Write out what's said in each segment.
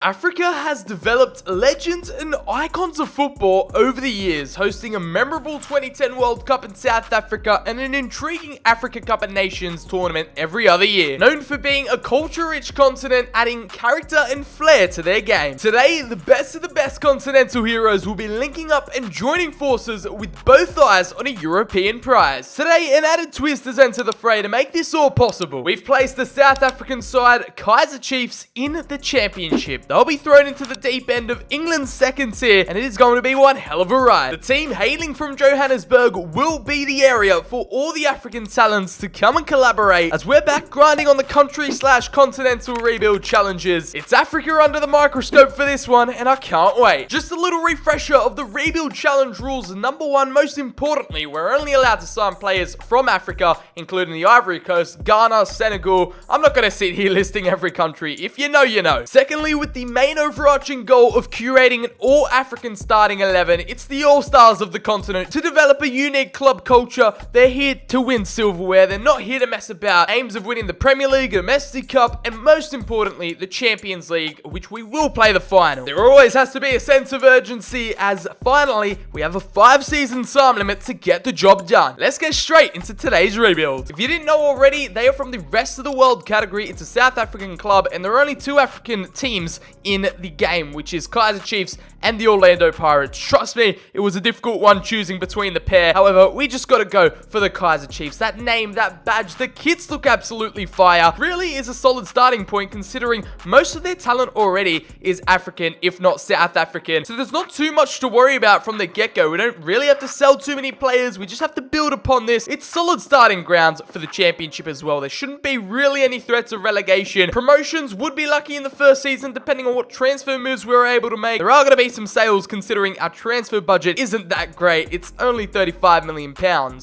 Africa has developed legends and icons of football over the years, hosting a memorable 2010 World Cup in South Africa and an intriguing Africa Cup of Nations tournament every other year. Known for being a culture-rich continent, adding character and flair to their game. Today, the best of the best continental heroes will be linking up and joining forces with both eyes on a European prize. Today, an added twist has entered the fray to make this all possible. We've placed the South African side, Kaizer Chiefs, in the championship. They'll be thrown into the deep end of England's second tier, and it is going to be one hell of a ride. The team hailing from Johannesburg will be the area for all the African talents to come and collaborate as we're back grinding on the country/continental rebuild challenges. It's Africa under the microscope for this one, and I can't wait. Just a little refresher of the rebuild challenge rules. Number one, most importantly, we're only allowed to sign players from Africa, including the Ivory Coast, Ghana, Senegal. I'm not going to sit here listing every country. If you know, you know. Secondly, with the main overarching goal of curating an all-African starting 11, it's the all-stars of the continent to develop a unique club culture. They're here to win silverware. They're not here to mess about. Aims of winning the Premier League, Domestic Cup, and most importantly, the Champions League, which we will play the final. There always has to be a sense of urgency, as finally, we have a 5-season time limit to get the job done. Let's get straight into today's rebuild. If you didn't know already, they are from the rest of the world category. It's a South African club, and there are only 2 African teams in the game, which is Kaizer Chiefs and the Orlando Pirates. Trust me, it was a difficult one choosing between the pair. However, we just got to go for the Kaizer Chiefs. That name, that badge, the kits look absolutely fire. Really is a solid starting point considering most of their talent already is African, if not South African. So there's not too much to worry about from the get-go. We don't really have to sell too many players. We just have to build upon this. It's solid starting grounds for the championship as well. There shouldn't be really any threats of relegation. Promotions would be lucky in the first season, depending on what transfer moves we were able to make. There are going to be some sales considering our transfer budget isn't that great. It's only £35 million.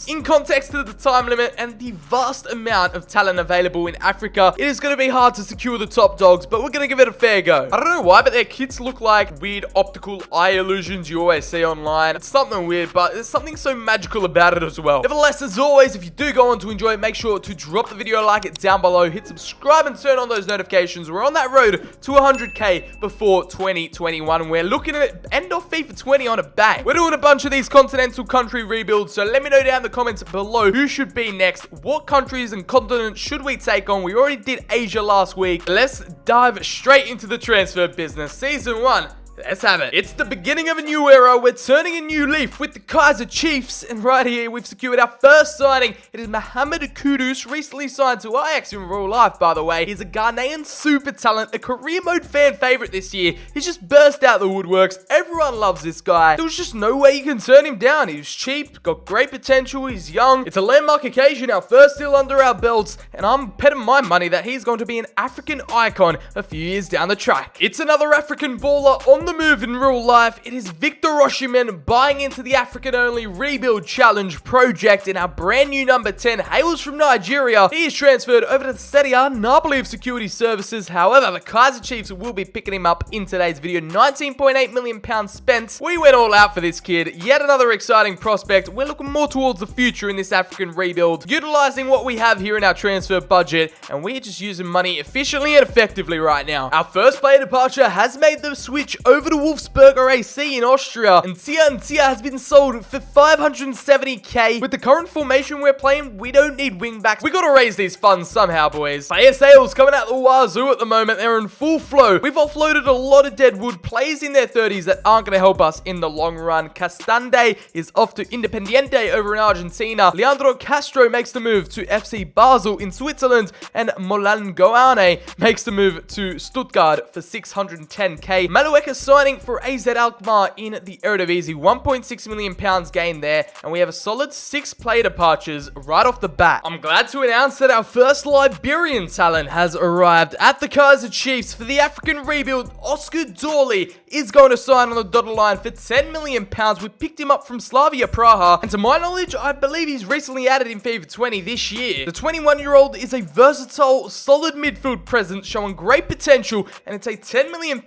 In context to the time limit and the vast amount of talent available in Africa, it is going to be hard to secure the top dogs, but we're going to give it a fair go. I don't know why, but their kits look like weird optical eye illusions you always see online. It's something weird, but there's something so magical about it as well. Nevertheless, as always, if you do go on to enjoy it, make sure to drop the video a like it down below, hit subscribe and turn on those notifications. We're on that road to 100k before 2021. We're looking at end of FIFA 20 on a bang. We're doing a bunch of these continental country rebuilds, so let me know down in the comments below who should be next. What countries and continents should we take on? We already did Asia last week. Let's dive straight into the transfer business. Season 1. Let's have it. It's the beginning of a new era. We're turning a new leaf with the Kaizer Chiefs. And right here, we've secured our first signing. It is Mohamed Kudus, recently signed to Ajax in real life, by the way. He's a Ghanaian super talent, a career mode fan favorite this year. He's just burst out the woodworks. Everyone loves this guy. There was just no way you can turn him down. He was cheap, got great potential, he's young. It's a landmark occasion, our first deal under our belts. And I'm betting my money that he's going to be an African icon a few years down the track. It's another African baller on the move in real life. It is Victor Osimhen buying into the African-only rebuild challenge project, and our brand new number 10 hails from Nigeria. He is transferred over to Serie A. Napoli of Security Services. However, the Kaizer Chiefs will be picking him up in today's video. £19.8 million spent. We went all out for this kid. Yet another exciting prospect. We're looking more towards the future in this African rebuild, utilizing what we have here in our transfer budget, and we're just using money efficiently and effectively right now. Our first player departure has made the switch over to Wolfsberger AC in Austria, and Tia has been sold for 570k. With the current formation we're playing, we don't need wingbacks. We gotta raise these funds somehow, boys. Player sales coming out the wazoo at the moment. They're in full flow. We've offloaded a lot of deadwood players in their 30s that aren't gonna help us in the long run. Castande is off to Independiente over in Argentina. Leandro Castro makes the move to FC Basel in Switzerland, and Molangoane makes the move to Stuttgart for 610k. Malueka signing for AZ Alkmaar in the Eredivisie, £1.6 million gain there, and we have a solid 6 player departures right off the bat. I'm glad to announce that our first Liberian talent has arrived at the Kaizer Chiefs for the African rebuild. Oscar Dorley is going to sign on the dotted line for £10 million. We picked him up from Slavia Praha, and to my knowledge, I believe he's recently added in FIFA 20 this year. The 21-year-old is a versatile, solid midfield presence showing great potential, and it's a £10 million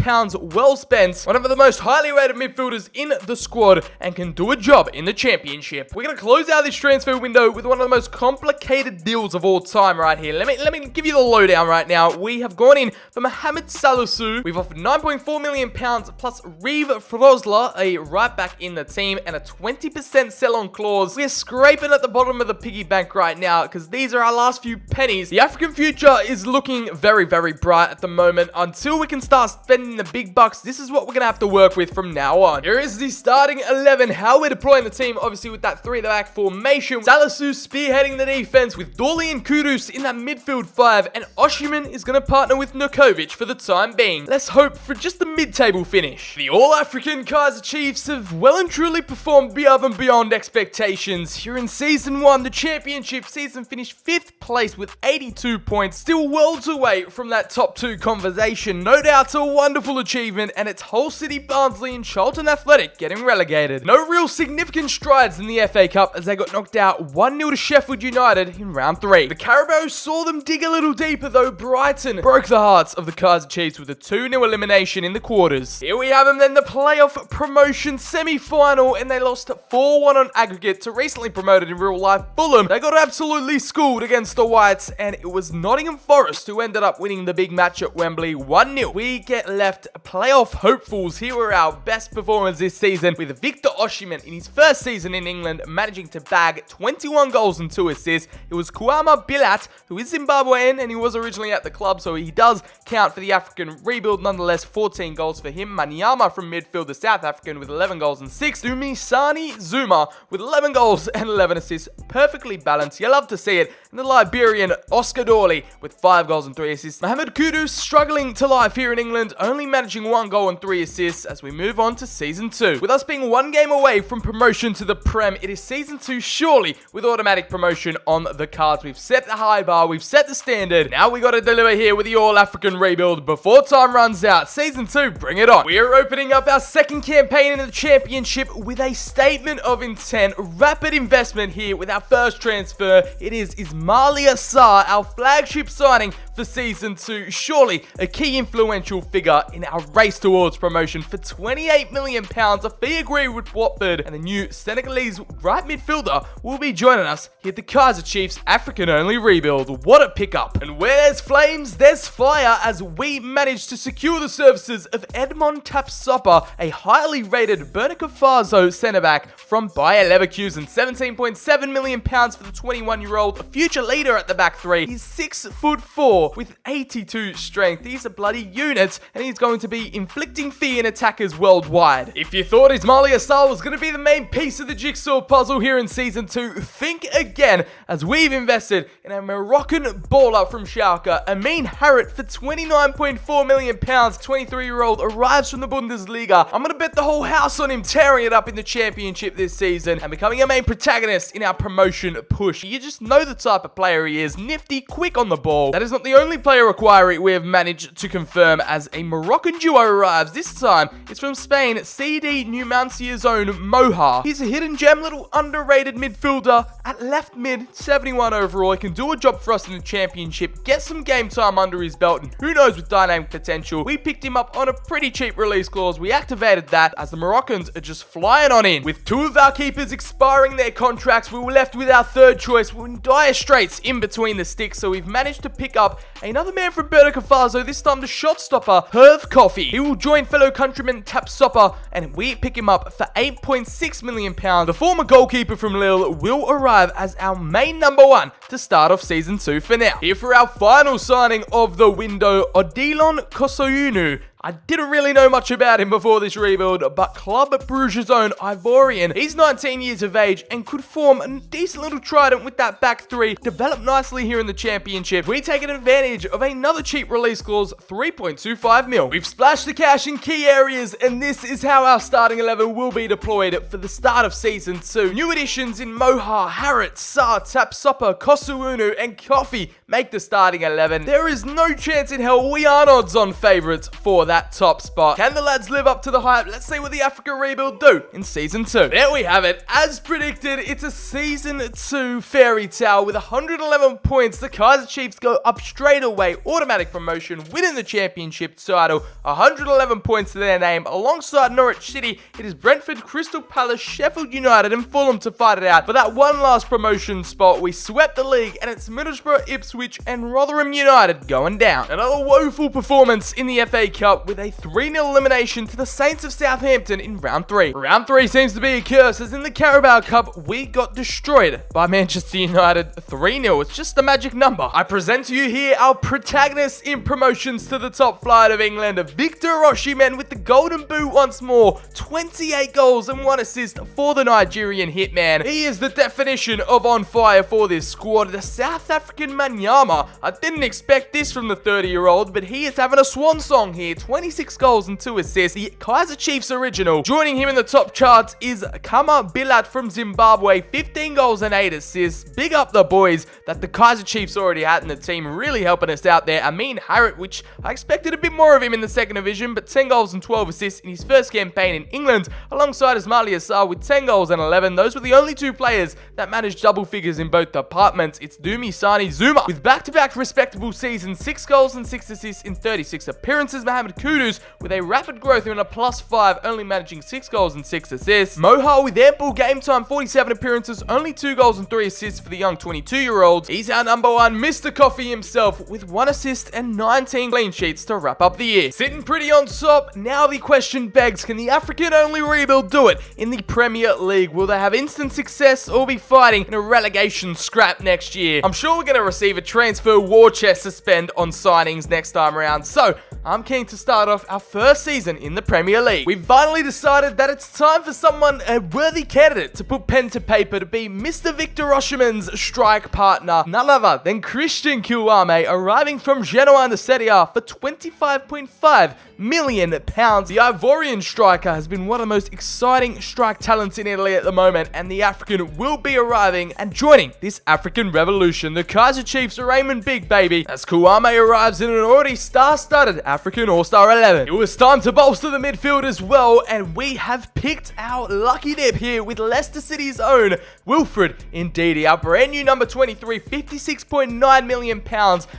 well spent defense, one of the most highly rated midfielders in the squad, and can do a job in the championship. We're going to close out this transfer window with one of the most complicated deals of all time right here. Let me give you the lowdown right now. We have gone in for Mohamed Salisu. We've offered £9.4 million plus Reeve Frosler, a right back in the team, and a 20% sell-on clause. We're scraping at the bottom of the piggy bank right now because these are our last few pennies. The African future is looking very, very bright at the moment. Until we can start spending the big bucks, this is what we're going to have to work with from now on. Here is the starting 11, how we're deploying the team, obviously with that 3-at-the-back formation. Salisu spearheading the defense with Dorley and Kudus in that midfield 5, and Oshiman is going to partner with Nukovic for the time being. Let's hope for just a mid-table finish. The All-African Kaizer Chiefs have well and truly performed beyond expectations. Here in Season 1, the championship season finished 5th place with 82 points, still worlds away from that top 2 conversation. No doubt a wonderful achievement, and it's Hull City, Barnsley and Charlton Athletic getting relegated. No real significant strides in the FA Cup as they got knocked out 1-0 to Sheffield United in round 3. The Carabao saw them dig a little deeper though. Brighton broke the hearts of the Kaizer Chiefs with a 2-0 elimination in the quarters. Here we have them then, the playoff promotion semi-final, and they lost 4-1 on aggregate to recently promoted in real life Fulham. They got absolutely schooled against the Whites, and it was Nottingham Forest who ended up winning the big match at Wembley 1-0. We get left playoff hopefuls. Here are our best performers this season, with Victor Oshiman in his first season in England managing to bag 21 goals and 2 assists. It was Kwama Bilat, who is Zimbabwean, and he was originally at the club, so he does count for the African rebuild nonetheless. 14 goals for him. Manyama from midfield, the South African, with 11 goals and 6. Dumisani Zuma with 11 goals and 11 assists. Perfectly balanced. You love to see it. And the Liberian Oscar Dorley with 5 goals and 3 assists. Mohamed Kudus struggling to life here in England, only managing 1 goal and 3 assists as we move on to Season 2. With us being 1 game away from promotion to the Prem, it is Season 2 surely with automatic promotion on the cards. We've set the high bar, we've set the standard. Now we got to deliver here with the All-African Rebuild before time runs out. Season 2, bring it on. We are opening up our second campaign in the championship with a statement of intent. Rapid investment here with our first transfer. It is Ismaila Sarr, our flagship signing for Season 2. Surely a key influential figure in our race towards promotion for £28 million. A fee agreed with Watford, and the new Senegalese right midfielder will be joining us here at the Kaizer Chiefs African only rebuild. What a pickup. And where there's flames, there's fire, as we managed to secure the services of Edmond Tapsoba, a highly rated Burkina Faso centre-back from Bayer Leverkusen. £17.7 million for the 21-year-old, a future leader at the back 3. He's 6'4" with 82 strength. He's a bloody unit, and he's going to be inflicting fear in attackers worldwide. If you thought Ismaila Sarr was going to be the main piece of the jigsaw puzzle here in Season 2, think again, as we've invested in a Moroccan baller from Schalke, Amin Harit, for £29.4 million. 23-year-old arrives from the Bundesliga. I'm going to bet the whole house on him tearing it up in the championship this season and becoming a main protagonist in our promotion push. You just know the type of player he is. Nifty, quick on the ball. That is not the only player inquiry we have managed to confirm, as a Moroccan duo arrives. This time, it's from Spain, CD Numancia's own Moha. He's a hidden gem, little underrated midfielder at left mid, 71 overall. He can do a job for us in the championship, get some game time under his belt, and who knows, with dynamic potential. We picked him up on a pretty cheap release clause. We activated that as the Moroccans are just flying on in. With 2 of our keepers expiring their contracts, we were left with our third choice. We're in dire straits in between the sticks, so we've managed to pick up another man from Burkina Faso, this time the shot stopper, Herve Coffee. He will join fellow countryman Tapsoba, and we pick him up for £8.6 million. The former goalkeeper from Lille will arrive as our main number 1 to start off Season 2 for now. Here for our final signing of the window, Odilon Kosounu. I didn't really know much about him before this rebuild, but Club Brugge's own Ivorian. He's 19 years of age and could form a decent little trident with that back 3. Developed nicely here in the championship. We taken advantage of another cheap release clause, 3.25 mil. We've splashed the cash in key areas, and this is how our starting 11 will be deployed for the start of Season 2. New additions in Moha, Harit, Sarr, Tapsoba, Kosuunu, and Coffee make the starting 11. There is no chance in hell we aren't odds-on favourites for that top spot. Can the lads live up to the hype? Let's see what the Africa Rebuild do in Season 2. There we have it. As predicted, it's a Season 2 fairy tale with 111 points. The Kaizer Chiefs go up straight away, automatic promotion, winning the championship title, 111 points to their name. Alongside Norwich City, it is Brentford, Crystal Palace, Sheffield United and Fulham to fight it out for that one last promotion spot. We swept the league and it's Middlesbrough, Ipswich and Rotherham United going down. Another woeful performance in the FA Cup with a 3-0 elimination to the Saints of Southampton in round 3. Round 3 seems to be a curse, as in the Carabao Cup we got destroyed by Manchester United 3-0. It's just a magic number. I present to you here our protagonists in promotions to the top flight of England, Victor Osimhen with the golden boot once more, 28 goals and 1 assist for the Nigerian hitman. He is the definition of on fire for this squad. The South African Manyama, I didn't expect this from the 30-year-old, but he is having a swan song here, 26 goals and 2 assists. The Kaizer Chiefs original. Joining him in the top charts is Kama Bilat from Zimbabwe, 15 goals and 8 assists. Big up the boys that the Kaizer Chiefs already had in the team, really helping us out there. Amin Harrit, which I expected a bit more of him in the second division, but 10 goals and 12 assists in his first campaign in England, alongside Ismail Assar with 10 goals and 11. Those were the only 2 players that managed double figures in both departments. It's Dumi Sani Zuma with back-to-back respectable seasons, 6 goals and 6 assists in 36 appearances. Mohamed Kudus with a rapid growth in a +5, only managing 6 goals and 6 assists. Mohar with ample game time, 47 appearances, only 2 goals and 3 assists for the young 22-year-old. He's our number one, Mr. Coffee himself, with 1 assist and 19 clean sheets to wrap up the year. Sitting pretty on top, now the question begs, can the African-only Rebuild do it in the Premier League? Will they have instant success or be fighting in a relegation scrap next year? I'm sure we're going to receive a transfer war chest to spend on signings next time around, so I'm keen to start off our first season in the Premier League. We've finally decided that it's time for someone, a worthy candidate, to put pen to paper to be Mr. Victor Osimhen's strike partner, none other than Christian Kouame, arriving from Genoa in the Serie A for £25.5 million. The Ivorian striker has been one of the most exciting strike talents in Italy at the moment, and the African will be arriving and joining this African revolution. The Kaizer Chiefs are aiming big, baby, as Kouame arrives in an already star-studded African All-Star 11. It was time to bolster the midfield as well, and we have picked our lucky dip here with Leicester City's own Wilfred Ndidi, our brand new number 23, £56.9 million,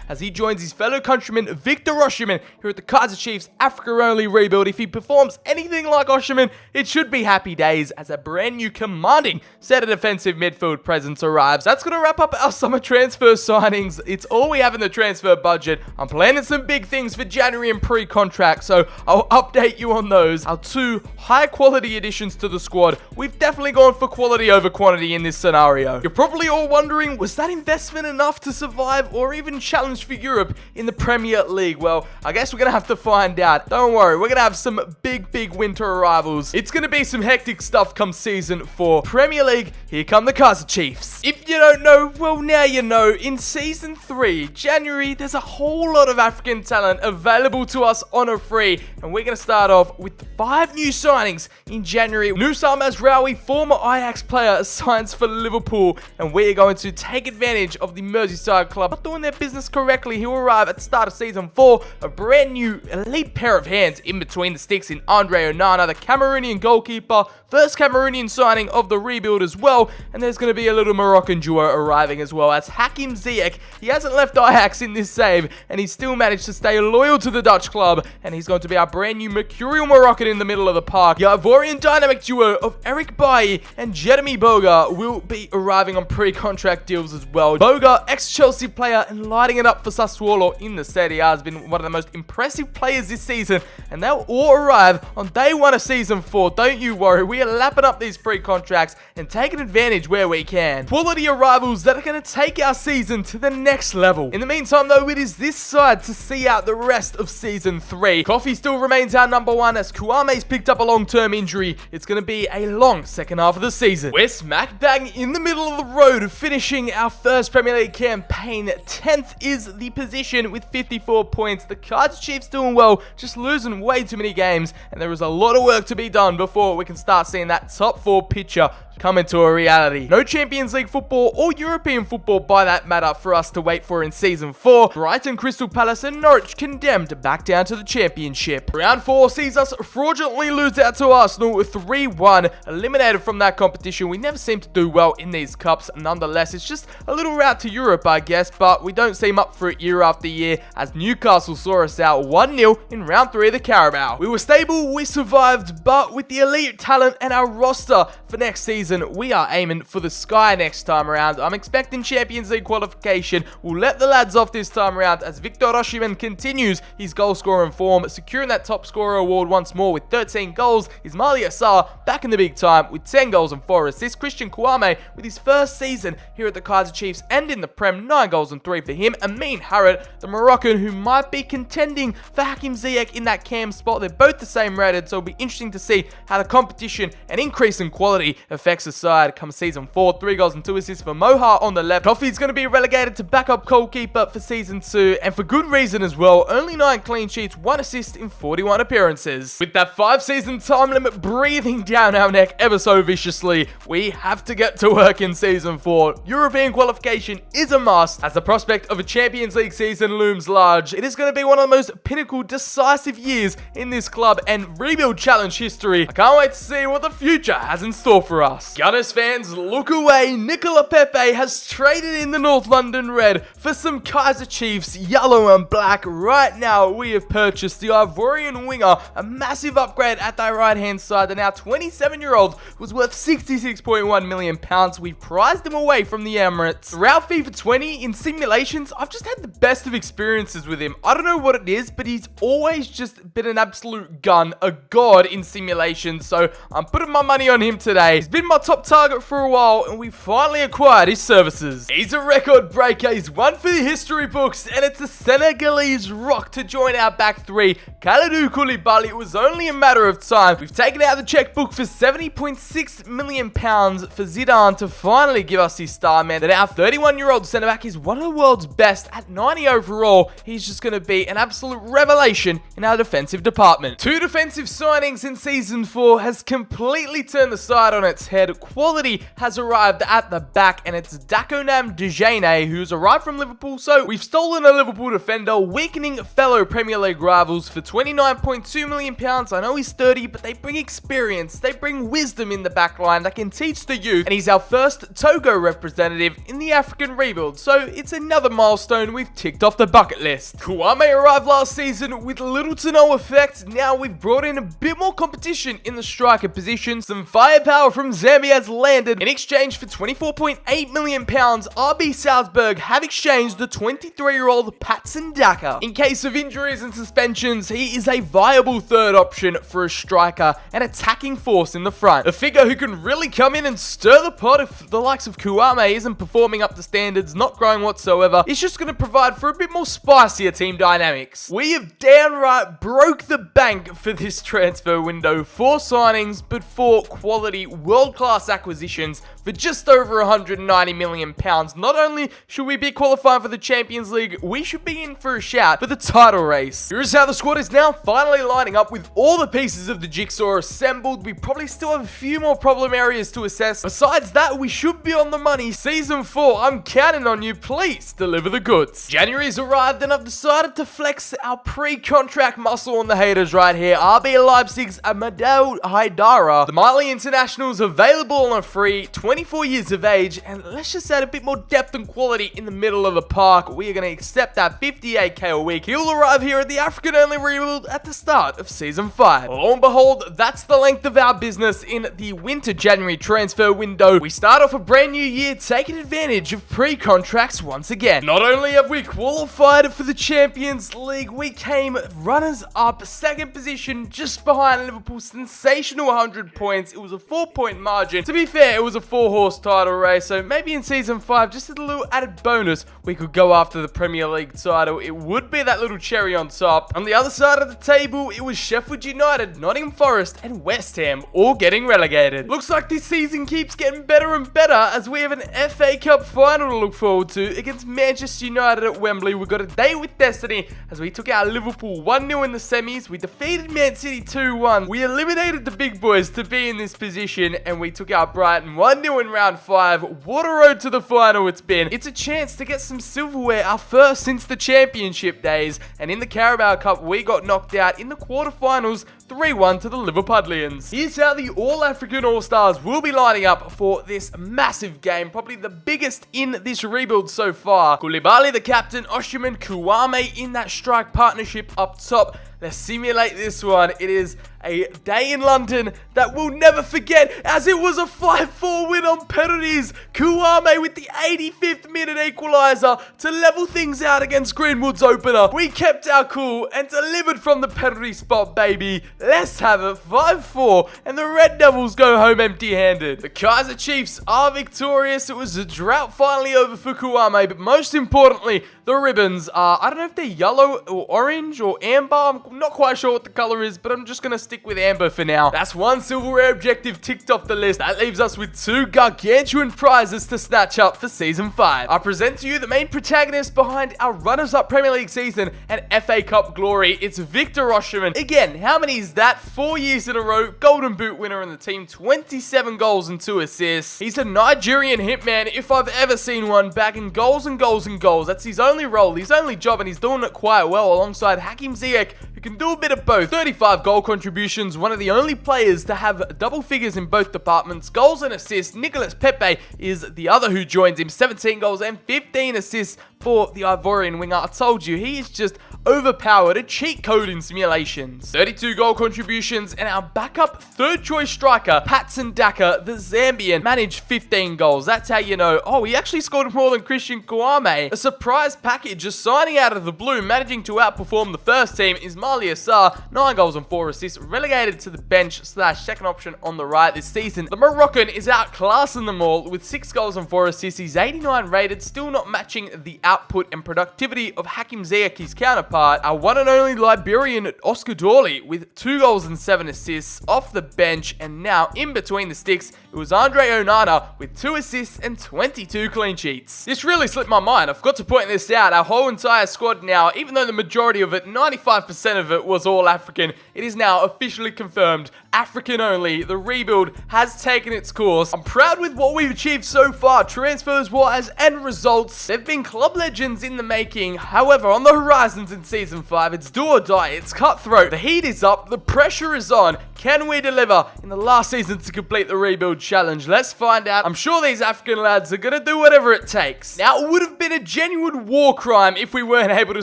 as he joins his fellow countryman Victor Osimhen here at the Kaizer Chiefs Africa-only Rebuild. If he performs anything like Osimhen, it should be happy days as a brand new commanding set of defensive midfield presence arrives. That's going to wrap up our summer transfer signings. It's all we have in the transfer budget. I'm planning some big things for January and pre-contract, so I'll update you on those. Our 2 high-quality additions to the squad. We've definitely gone for quality over quantity in this scenario. You're probably all wondering, was that investment enough to survive or even challenge for Europe in the Premier League? Well, I guess we're going to have to find out. Don't worry, we're going to have some big winter arrivals. It's going to be some hectic stuff come season 4. Premier League, here come the Kaizer Chiefs. If you don't know, well, now you know. In season 3, January, there's a whole lot of African talent available to us on a free, and we're going to start off with 5 new signings in January. Nusar Mazraoui, former Ajax player, signs for Liverpool, and we're going to take advantage of the Merseyside club not doing their business correctly. He'll arrive at the start of season 4, a brand new elite pair of hands in between the sticks in Andre Onana, the Cameroonian goalkeeper, first Cameroonian signing of the rebuild as well, and there's going to be a little Moroccan duo arriving as well as Hakim Ziyech. He hasn't left Ajax in this save, and he's still managed to stay loyal to the Dutch club, and he's going to be our brand new mercurial Moroccan in the middle of the park. The Ivorian dynamic duo of Eric Bailly and Jeremy Boga will be arriving on pre-contract deals as well. Boga, ex-Chelsea player and lighting it up for Sassuolo in the Serie A, has been one of the most impressive players this season, and they'll all arrive on day 1 of season 4. Don't you worry, we are lapping up these pre-contracts and taking advantage where we can. Quality arrivals that are going to take our season to the next level. In the meantime though, it is this side to see out the rest of season 3. Coffee still remains our number 1 as Kouame's picked up a long-term injury. It's going to be a long second half of the season. We're smack bang in the middle of the road, finishing our first Premier League campaign. 10th is the position with 54 points. The Kaizer Chiefs doing well, just losing way too many games, and there is a lot of work to be done before we can start seeing that top 4 picture come into a reality. No Champions League football or European football by that matter for us to wait for in Season 4. Brighton, Crystal Palace and Norwich condemned back down to the Championship. Round 4 sees us fraudulently lose out to Arsenal with 3-1. Eliminated from that competition. We never seem to do well in these cups. Nonetheless, it's just a little route to Europe, I guess, but we don't seem up for it year after year as Newcastle saw us out 1-0 in round 3 of the Carabao. We were stable, we survived, but with the elite talent and our roster for next season, we are aiming for the sky next time around. I'm expecting Champions League qualification. We'll let the lads off this time around as Victor Osimhen continues his goal scoring form, securing that top scorer award once more with 13 goals. Ismaila Sarr back in the big time with 10 goals and 4 assists. Christian Kouame with his first season here at the Kaizer Chiefs and in the Prem, 9 goals and 3 for him. Amin Harit, the Moroccan who might be contending for Hakim Ziyech in that cam spot. They're both the same rated, so it'll be interesting to see how the competition and increase in quality affects the side come Season 4. 3 goals and 2 assists for Moha on the left. Coffey's going to be relegated to backup goalkeeper for Season 2, and for good reason as well. Only 9 clean sheets, 1 assist in 41 appearances. With that 5-season time limit breathing down our neck ever so viciously, we have to get to work in Season 4. European qualification is a must as the prospect of a Champions League season looms large. It is going to be one of the most pinnacle, decisive years in this club and rebuild challenge history. I can't wait to see what the future has in store for us. Gunners fans, look away. Nicola Pepe has traded in the North London Red for some Kaizer Chiefs yellow and black. Right now, we have purchased the Ivorian winger, a massive upgrade at that right-hand side. The now 27-year-old was worth £66.1 million. We've prized him away from the Emirates. Throughout FIFA 20 in simulations, I've just had the best of experiences with him. I don't know what it is, but he's always just been an absolute gun, a god in simulations. So I'm putting my money on him today. He's been my top target for a while, and we finally acquired his services. He's a record breaker. He's one for the history books, and it's a Senegalese rock to join our back three. Kalidou Koulibaly, it was only a matter of time. We've taken out the checkbook for £70.6 million for Zidane to finally give us his star man. That our 31-year-old centre-back is one of the world's best at 90 overall. He's just going to be an absolute revelation in our defensive department. 2 defensive signings in Season 4 has completely turned the side on its head. Quality has arrived at the back, and it's Dakonam Dejane who's arrived from Liverpool. So we've stolen a Liverpool defender, weakening fellow Premier League rivals for £29.2 million. I know he's 30, but they bring experience, they bring wisdom in the back line that can teach the youth, and he's our first Togo representative in the African Rebuild, so it's another milestone we've ticked off the bucket list. Kouame arrived last season with little to no effect. Now we've brought in a bit more competition in the striker position. Some firepower from Zambia has landed. In exchange for £24.8 million, RB Salzburg have exchanged the 23-year-old Patson Daka. In case of injuries and suspensions, he is a viable third option for a striker, an attacking force in the front. A figure who can really come in and stir the pot if the likes of Kouame isn't performing up to standards, not growing whatsoever. He's just going to provide for a bit more spicier team dynamics. We have downright broke the bank for this transfer window. 4 signings, but 4 quality world-class acquisitions for just over £190 million. Not only should we be qualifying for the Champions League, we should be in for a shout for the title race. Here's how the squad is now finally lining up with all the pieces of the jigsaw assembled. We probably still have a few more problem areas to assess. Besides that, we should be on the money. Season 4, I'm counting on you. Please deliver the goods. January's arrived and I've decided to flex our pre-contract muscle on the haters right here. RB Leipzig's Amadou Haidara. The Mali international's available on a free, 24 years of age, and let's just add a bit more depth and quality in the middle of the park. We are going to accept that 58k a week. He'll arrive here at the African Only Rebuild at the start of Season 5. Lo and behold, that's the length of our business in the winter-January transfer window. We start off a brand new year taking advantage of pre-contracts once again. Not only have we qualified for the Champions League, we came runners-up, 2nd position, just behind Liverpool's sensational 100 points. It was a 4-point margin. To be fair, it was a 4-horse title race, so maybe in Season 5, just a little added bonus, we could go after the Premier League title. It would be that little cherry on top. On the other side of the table, it was Sheffield United, Nottingham Forest, and West Ham all getting relegated. Looks like this season keeps getting better and better as we have an FA Cup final to look forward to against Manchester United at Wembley. We got a day with destiny as we took out Liverpool 1-0 in the semis. We defeated Man City 2-1. We eliminated the big boys to be in this position, and we we took out Brighton 1-0 in round 5. What a road to the final it's been. It's a chance to get some silverware, our first since the championship days. And in the Carabao Cup, we got knocked out in the quarterfinals 3-1 to the Liverpudlians. Here's how the All-African All-Stars will be lining up for this massive game, probably the biggest in this rebuild so far. Koulibaly, the captain, Osimhen, Kouame in that strike partnership up top. Let's simulate this one. It is a day in London that we'll never forget, as it was a 5-4 win on penalties. Kouame with the 85th minute equaliser to level things out against Greenwood's opener. We kept our cool and delivered from the penalty spot, baby. Let's have it 5-4, and the Red Devils go home empty-handed. The Kaizer Chiefs are victorious. It was a drought finally over for Kouame, but most importantly, the ribbons are, I don't know if they're yellow or orange or amber. I'm not quite sure what the color is, but I'm just going to stick with amber for now. That's one silverware objective ticked off the list. That leaves us with 2 gargantuan prizes to snatch up for Season 5. I present to you the main protagonist behind our runners-up Premier League season and FA Cup glory. It's Victor Osimhen. Again, how many is that? 4 years in a row, Golden Boot winner in the team, 27 goals and 2 assists. He's a Nigerian hitman if I've ever seen one, bagging goals and goals and goals. That's his only role, his only job, and he's doing it quite well alongside Hakim Ziyech, who can do a bit of both. 35 goal contributions, one of the only players to have double figures in both departments, goals and assists. Nicolas Pepe is the other who joins him, 17 goals and 15 assists for the Ivorian winger. I told you, he is just overpowered, a cheat code in simulations. 32 goal contributions, and our backup third choice striker, Patson Daka, the Zambian, managed 15 goals. That's how you know, oh, he actually scored more than Christian Kouame. A surprise package, just signing out of the blue, managing to outperform the first team is Mali Assar, 9 goals and 4 assists, relegated to the bench / second option on the right this season. The Moroccan is outclassing them all with 6 goals and 4 assists. He's 89 rated, still not matching the output and productivity of Hakim Ziyech, his counterpart. Our one and only Liberian Oscar Dorley with 2 goals and 7 assists off the bench, and now in between the sticks, it was Andre Onana with 2 assists and 22 clean sheets. This really slipped my mind. I forgot to point this out. Our whole entire squad now, even though the majority of it, 95% of it, was all African, it is now officially confirmed. African only. The rebuild has taken its course. I'm proud with what we've achieved so far, transfers-wise and results. They've been club legends in the making. However, on the horizons in Season 5, it's do or die. It's cutthroat. The heat is up. The pressure is on. Can we deliver in the last season to complete the rebuild challenge? Let's find out. I'm sure these African lads are going to do whatever it takes. Now, it would have been a genuine war crime if we weren't able to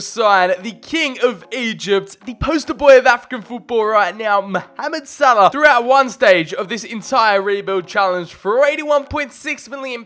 sign the King of Egypt, the poster boy of African football right now, Mohamed Salah, throughout one stage of this entire rebuild challenge for £81.6 million.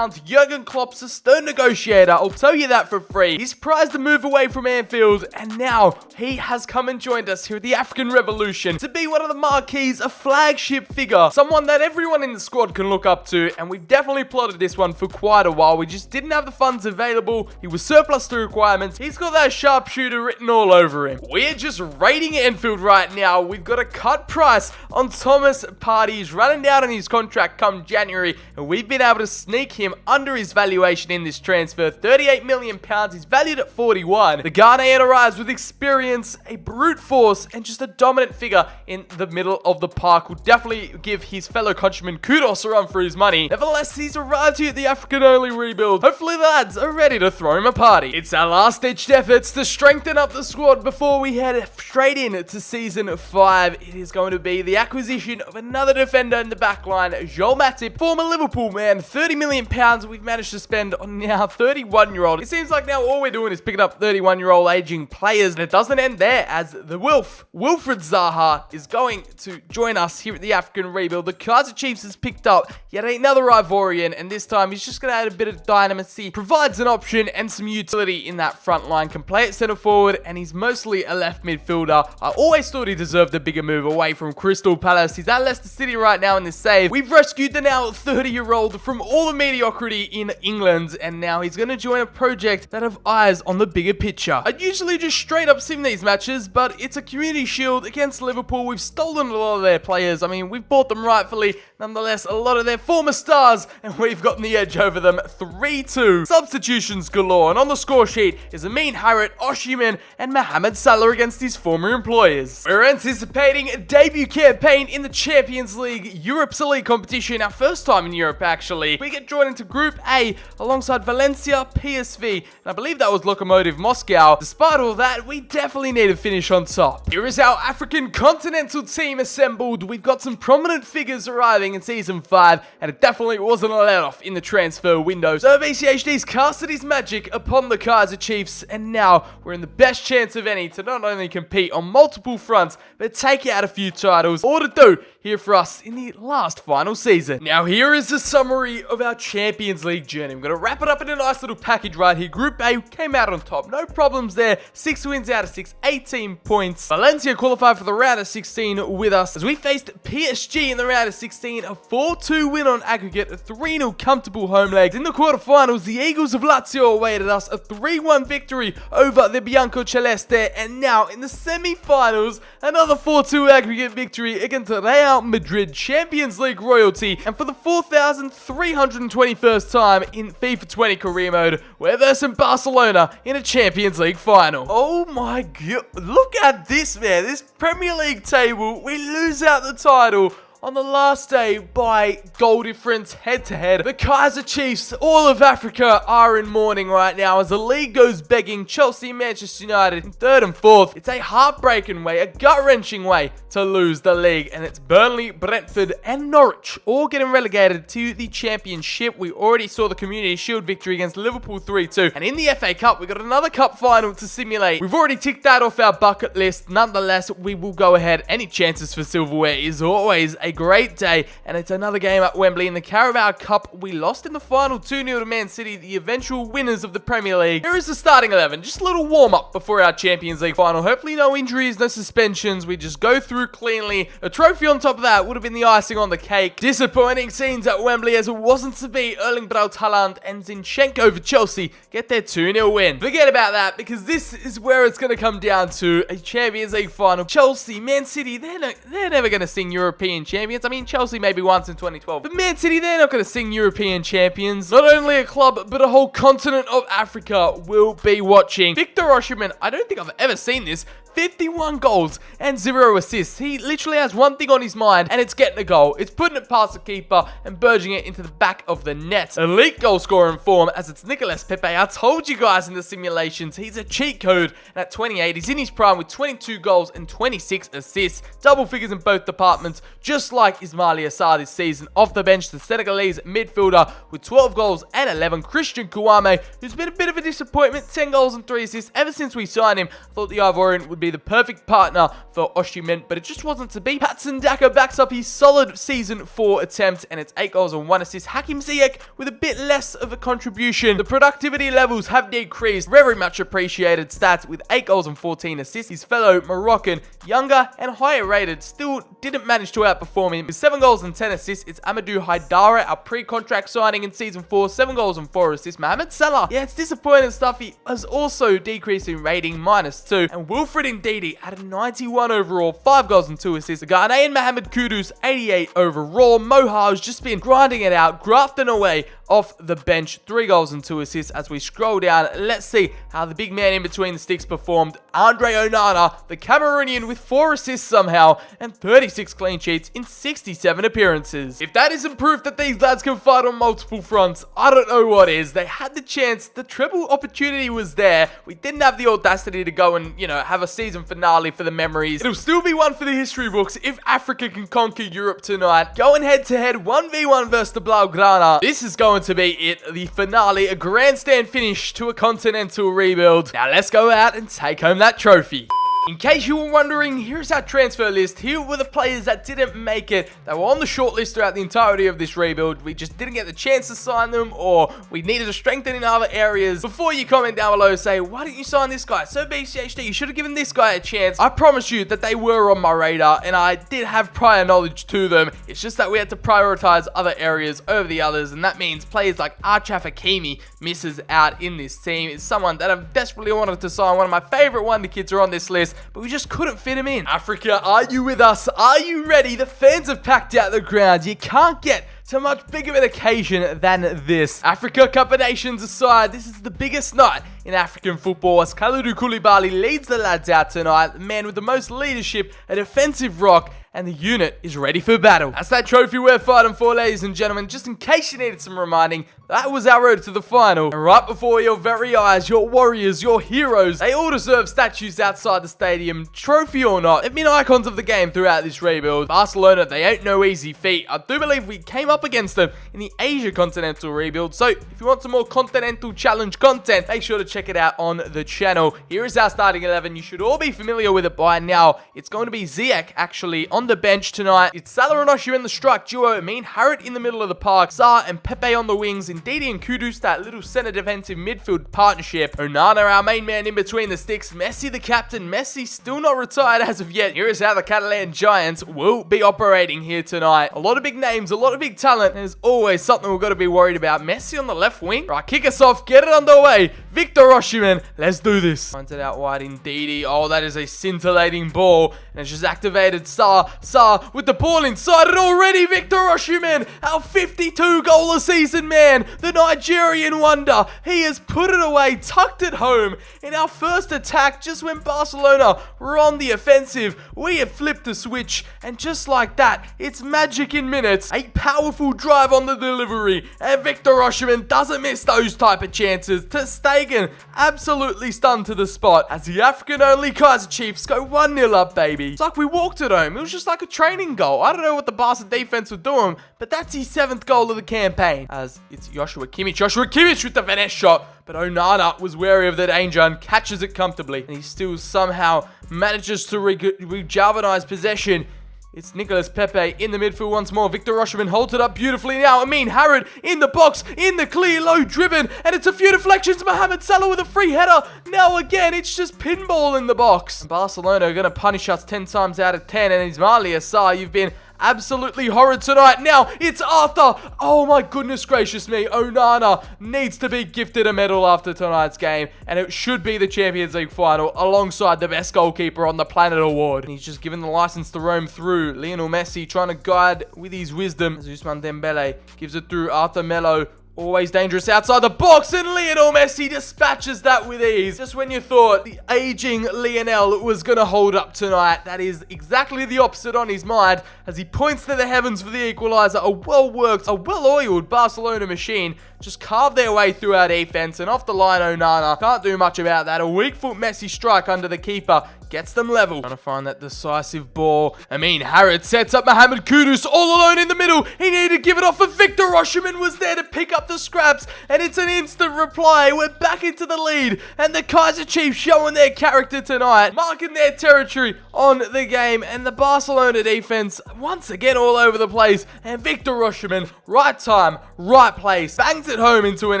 Jurgen Klopp's a stern negotiator. I'll tell you that for free. He's prized the move away from Anfield, and now he has come and joined us here at the African Revolution to be one of the marquees, a flagship figure, someone that everyone in the squad can look up to, and we've definitely plotted this one for quite a while. We just didn't have the funds available. He was surplus to requirements. He's got that sharpshooter written all over him. We're just raiding Anfield right now. We've got a cut price on Thomas Partey. He's running down on his contract come January, and we've been able to sneak him under his valuation in this transfer. £38 million. He's valued at 41. The Ghanaian arrives with experience, a brute force, and just a dominant figure in the middle of the park. Will definitely give his fellow countrymen kudos a run for his money. Nevertheless, he's arrived here at the African only rebuild. Hopefully the lads are ready to throw him a party. It's our last ditched efforts to strengthen up the squad before we head straight in to Season 5. It is going to be the acquisition of another defender in the back line, Joel Matip, former Liverpool man. £30 million we've managed to spend on now 31-year-old. It seems like now all we're doing is picking up 31-year-old aging players, and it doesn't end there, as the Wilfred Zaha, is going to join us here at the African Rebuild. The Kaizer Chiefs has picked up yet another Ivorian, and this time he's just going to add a bit of dynamism, provides an option and some utility in that front line, can play at centre forward, and he's mostly a left midfielder. I always thought he deserved a bigger move away from Crystal Palace. He's at Leicester City right now in this save. We've rescued the now 30-year-old from all the mediocrity in England, and now he's going to join a project that have eyes on the bigger picture. I'd usually just straight up sim these matches, but it's a community shield against Liverpool. We've stolen a lot of their players. I mean, we've bought them rightfully. Nonetheless, a lot of their former stars, and we've gotten the edge over them 3-2. Substitutions galore, and on the score sheet is Amin Harit, Osimhen, and Mohamed Salah against his former employers. We're anticipating a debut campaign in the Champions League, Europe's elite competition, our first time in Europe actually. We get joined into Group A alongside Valencia, PSV, and I believe that was Lokomotiv Moscow. Despite all that, we definitely need to finish on top. Here is our African continental team assembled. We've got some prominent figures arriving in Season 5, and it definitely wasn't a let-off in the transfer window. So BCHD's casted his magic upon the Kaizer Chiefs, and now we're in the best chance of any to not only compete on multiple fronts, but take out a few titles, all to do here for us in the last final season. Now here is a summary of our Champions League journey. I'm going to wrap it up in a nice little package right here. Group A came out on top, no problems there. 6 wins out of 6, 18 points. Valencia qualified for the round of 16 with us as we faced PSG in the round of 16, a 4-2 win on aggregate, a 3-0 comfortable home legs. In the quarterfinals, the Eagles of Lazio awaited us, a 3-1 victory over the Biancoceleste, and now in the semi-finals, another 4-2 aggregate victory against Real Madrid, Champions League royalty, and for the 4,321st time in FIFA 20 career mode, we're versing Barcelona in a Champions League final. Oh my god, look at this, man. This Premier League table, we lose out the title on the last day by goal difference head-to-head. The Kaizer Chiefs, all of Africa, are in mourning right now as the league goes begging. Chelsea and Manchester United in 3rd and 4th. It's a heartbreaking way, a gut-wrenching way to lose the league. And it's Burnley, Brentford, and Norwich all getting relegated to the Championship. We already saw the Community Shield victory against Liverpool 3-2. And in the FA Cup, we got another cup final to simulate. We've already ticked that off our bucket list. Nonetheless, we will go ahead. Any chances for silverware is always a great day, and it's another game at Wembley. In the Carabao Cup, we lost in the final 2-0 to Man City, the eventual winners of the Premier League. Here is the starting 11, just a little warm-up before our Champions League final. Hopefully no injuries, no suspensions, we just go through cleanly. A trophy on top of that would have been the icing on the cake. Disappointing scenes at Wembley as it wasn't to be. Erling Braut Haaland and Zinchenko for Chelsea get their 2-0 win. Forget about that, because this is where it's going to come down to a Champions League final. Chelsea, Man City, they're never going to sing European champions. I mean, Chelsea maybe once in 2012. But Man City, they're not going to sing European champions. Not only a club, but a whole continent of Africa will be watching. Victor Osimhen, I don't think I've ever seen this. 51 goals and 0 assists. He literally has one thing on his mind, and it's getting a goal. It's putting it past the keeper and burging it into the back of the net. Elite goal scorer in form as it's Nicolas Pepe. I told you guys in the simulations, he's a cheat code. And at 28, he's in his prime with 22 goals and 26 assists. Double figures in both departments, just like Ismaila Sarr this season. Off the bench, the Senegalese midfielder with 12 goals and 11. Christian Kouame, who's been a bit of a disappointment, 10 goals and 3 assists. Ever since we signed him, I thought the Ivorian would be the perfect partner for Osimhen, but it just wasn't to be. Patson Daka backs up his solid Season 4 attempt, and it's 8 goals and 1 assist. Hakim Ziyech with a bit less of a contribution. The productivity levels have decreased. Very much appreciated stats with 8 goals and 14 assists. His fellow Moroccan, younger and higher rated, still didn't manage to outperform him. With 7 goals and 10 assists, it's Amadou Haidara, our pre-contract signing in Season 4. 7 goals and 4 assists. Mohamed Salah, yeah, it's disappointing stuff. He has also decreased in rating, -2. And Wilfred Ndidi at a 91 overall, 5 goals and 2 assists. The Ghanaian Mohamed Kudus, 88 overall. Moha has just been grinding it out, grafting away off the bench. 3 goals and 2 assists. As we scroll down, let's see how the big man in between the sticks performed. Andre Onana, the Cameroonian, with 4 assists somehow and 36 clean sheets in 67 appearances. If that isn't proof that these lads can fight on multiple fronts, I don't know what is. They had the chance. The treble opportunity was there. We didn't have the audacity to go and, have a season finale for the memories. It'll still be one for the history books if Africa can conquer Europe tonight. Going head-to-head, 1v1 versus the Blaugrana. This is going to be it. The finale, a grandstand finish to a continental rebuild. Now let's go out and take home that trophy. In case you were wondering, here's our transfer list. Here were the players that didn't make it. They were on the shortlist throughout the entirety of this rebuild. We just didn't get the chance to sign them, or we needed to strengthen in other areas. Before you comment down below, say, why didn't you sign this guy? So BCHD, you should have given this guy a chance. I promise you that they were on my radar, and I did have prior knowledge to them. It's just that we had to prioritize other areas over the others, and that means players like Achraf Hakimi misses out in this team. It's someone that I've desperately wanted to sign. One of my favorite wonder kids are on this list, but we just couldn't fit him in. Africa, are you with us? Are you ready? The fans have packed out the ground. You can't get It's a much bigger of an occasion than this. Africa Cup of Nations aside, this is the biggest night in African football as Kalidou Koulibaly leads the lads out tonight. The man with the most leadership, a defensive rock, and the unit is ready for battle. That's that trophy we're fighting for, ladies and gentlemen. Just in case you needed some reminding, that was our road to the final. And right before your very eyes, your warriors, your heroes, they all deserve statues outside the stadium, trophy or not. They've been icons of the game throughout this rebuild. Barcelona, they ain't no easy feat. I do believe we came up against them in the Asia Continental Rebuild. So if you want some more Continental Challenge content, make sure to check it out on the channel. Here is our starting 11. You should all be familiar with it by now. It's going to be Ziyech actually on the bench tonight. It's Salah and Osimhen in the strike duo. Amin Harit in the middle of the park. Sarr and Pepe on the wings. Ndidi and Kudus, that little center defensive midfield partnership. Onana, our main man in between the sticks. Messi, the captain. Messi still not retired as of yet. Here is how the Catalan Giants will be operating here tonight. A lot of big names, a lot of big talent. There's always something we've got to be worried about. Messi on the left wing. Right, kick us off. Get it underway. Victor Osimhen. Let's do this. Finds it out wide. Ndidi. Oh, that is a scintillating ball. And it's just activated. Sarr with the ball inside it already. Victor Osimhen, our 52 goal a season man, the Nigerian wonder. He has put it away, tucked it home in our first attack. Just when Barcelona were on the offensive, we have flipped the switch, and just like that, it's magic in minutes. A powerful drive on the delivery, and Victor Osimhen doesn't miss those type of chances. Ter Stegen absolutely stunned to the spot as the African-only Kaizer Chiefs go 1-0 up, baby. It's like we walked it home. It was just like a training goal. I don't know what the Barca defense were doing, but that's his 7th goal of the campaign. As it's Joshua Kimmich with the finesse shot, but Onana was wary of the danger and catches it comfortably, and he still somehow manages to regalvanize possession. It's Nicolas Pepe in the midfield once more. Victor Osimhen holds it up beautifully now. Amin Harit in the box, in the clear, low driven, and it's a few deflections. Mohamed Salah with a free header. Now again, it's just pinball in the box. Barcelona are going to punish us 10 times out of 10, and Ismaila Sarr, you've been absolutely horrid tonight. Now it's Arthur. Oh my goodness gracious me. Onana needs to be gifted a medal after tonight's game, and it should be the Champions League final alongside the best goalkeeper on the planet award. And he's just given the license to roam through. Lionel Messi trying to guide with his wisdom. Ousmane Dembele gives it through. Arthur Melo, always dangerous outside the box, and Lionel Messi dispatches that with ease. Just when you thought the aging Lionel was going to hold up tonight, that is exactly the opposite on his mind as he points to the heavens for the equalizer. A well-worked, a well-oiled Barcelona machine just carved their way through our defense, and off the line Onana can't do much about that. A weak foot Messi strike under the keeper gets them level. Trying to find that decisive ball. Amin Harit sets up Mohamed Kudus all alone in the middle. He needed to give it off, but Victor Osimhen was there to pick up the scraps, and it's an instant reply. We're back into the lead, and the Kaizer Chiefs showing their character tonight, marking their territory on the game, and the Barcelona defense once again all over the place, and Victor Osimhen, right time, right place, bangs it home into an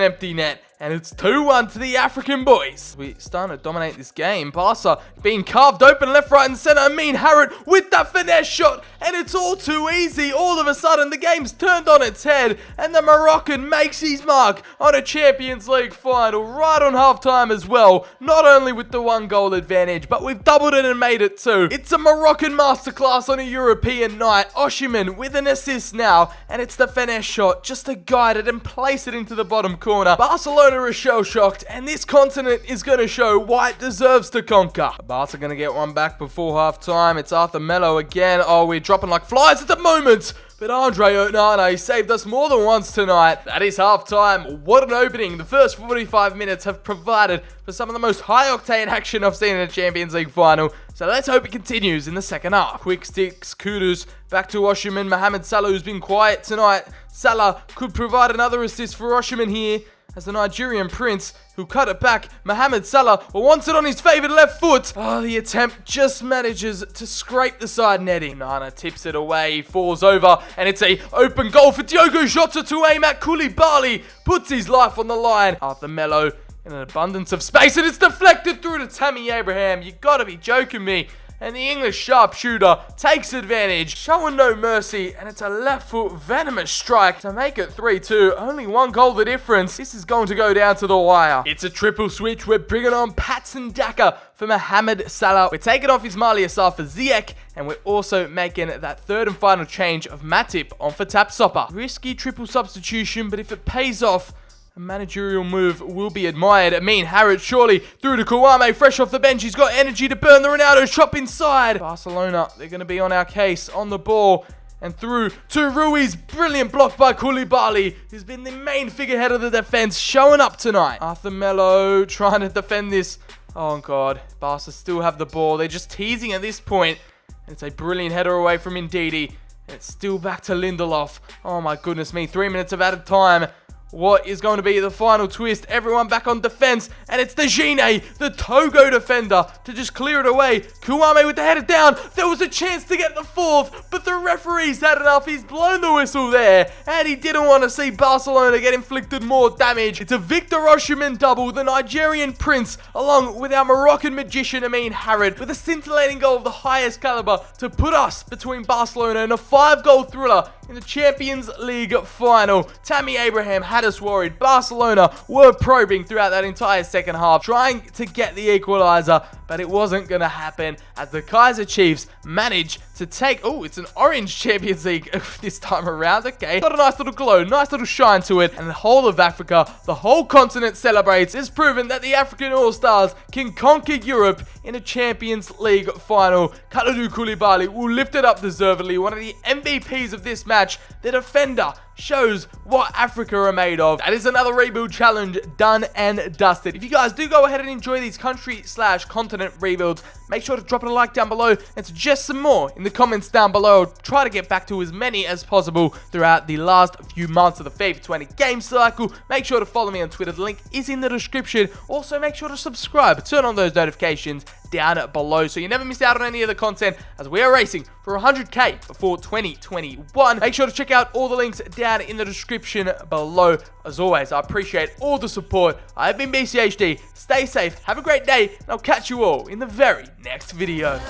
empty net. And it's 2-1 to the African boys. We're starting to dominate this game. Barca being carved open left, right, and center. Amin Harit with that finesse shot. And it's all too easy. All of a sudden, the game's turned on its head. And the Moroccan makes his mark on a Champions League final right on halftime as well. Not only with the 1-goal advantage, but we've doubled it and made it 2. It's a Moroccan masterclass on a European night. Osimhen with an assist now. And it's the finesse shot just to guide it and place it into the bottom corner. Barcelona are shell-shocked, and this continent is going to show why it deserves to conquer. The Barca are going to get one back before half-time. It's Arthur Melo again. Oh, we're dropping like flies at the moment. But Andre Onana saved us more than once tonight. That is half-time. What an opening. The first 45 minutes have provided for some of the most high-octane action I've seen in a Champions League final. So let's hope it continues in the second half. Quick sticks, Kudus, back to Osimhen. Mohamed Salah, who's been quiet tonight. Salah could provide another assist for Osimhen here, as the Nigerian prince, who cut it back. Mohamed Salah wants it on his favoured left foot. Oh, the attempt just manages to scrape the side netting. Nana tips it away, he falls over, and it's a open goal for Diogo Jota to aim at. Koulibaly puts his life on the line. Arthur Melo in an abundance of space, and it's deflected through to Tammy Abraham. You gotta be joking me. and the English sharpshooter takes advantage, showing no mercy, and it's a left foot venomous strike to make it 3-2. Only one goal the difference. This is going to go down to the wire. It's a triple switch. We're bringing on Patson Daka for Mohamed Salah. We're taking off Ismail Yassar for Ziyech, and we're also making that third and final change of Matip on for Tapsoba. Risky triple substitution, but if it pays off, a managerial move will be admired. Amin Harrod surely through to Kouame, fresh off the bench. He's got energy to burn the Ronaldo chop inside. Barcelona, they're going to be on our case, on the ball. And through to Ruiz. Brilliant block by Koulibaly, who's been the main figurehead of the defense, showing up tonight. Arthur Melo trying to defend this. Oh, God. Barca still have the ball. They're just teasing at this point. And it's a brilliant header away from Ndidi. And it's still back to Lindelof. Oh, my goodness me. 3 minutes of added time. What is going to be the final twist? Everyone back on defense, and it's Dejine, the Togo defender, to just clear it away. Kouame with the header down. There was a chance to get the fourth, but the referee's had enough. He's blown the whistle there, and he didn't want to see Barcelona get inflicted more damage. It's a Victor Osimhen double, the Nigerian prince, along with our Moroccan magician Amin Harrod, with a scintillating goal of the highest caliber to put us between Barcelona and a 5-goal thriller in the Champions League final. Tammy Abraham had us worried. Barcelona were probing throughout that entire second half, trying to get the equalizer, but it wasn't going to happen as the Kaizer Chiefs managed to take... Oh, it's an orange Champions League this time around. Okay, got a nice little glow, nice little shine to it, and the whole of Africa, the whole continent celebrates. It's proven that the African All-Stars can conquer Europe in a Champions League final. Kalidou Koulibaly will lift it up deservedly. One of the MVPs of this match. The defender shows what Africa are made of. That is another rebuild challenge done and dusted. If you guys do go ahead and enjoy these country/continent rebuilds, make sure to drop a like down below and suggest some more in the comments down below. I'll try to get back to as many as possible throughout the last few months of the FIFA 20 game cycle. Make sure to follow me on Twitter. The link is in the description. Also, make sure to subscribe. Turn on those notifications down below so you never miss out on any of the content as we are racing for 100k before 2021. Make sure to check out all the links down in the description below. As always, I appreciate all the support. I've been BCHD. Stay safe, have a great day, and I'll catch you all in the very next video.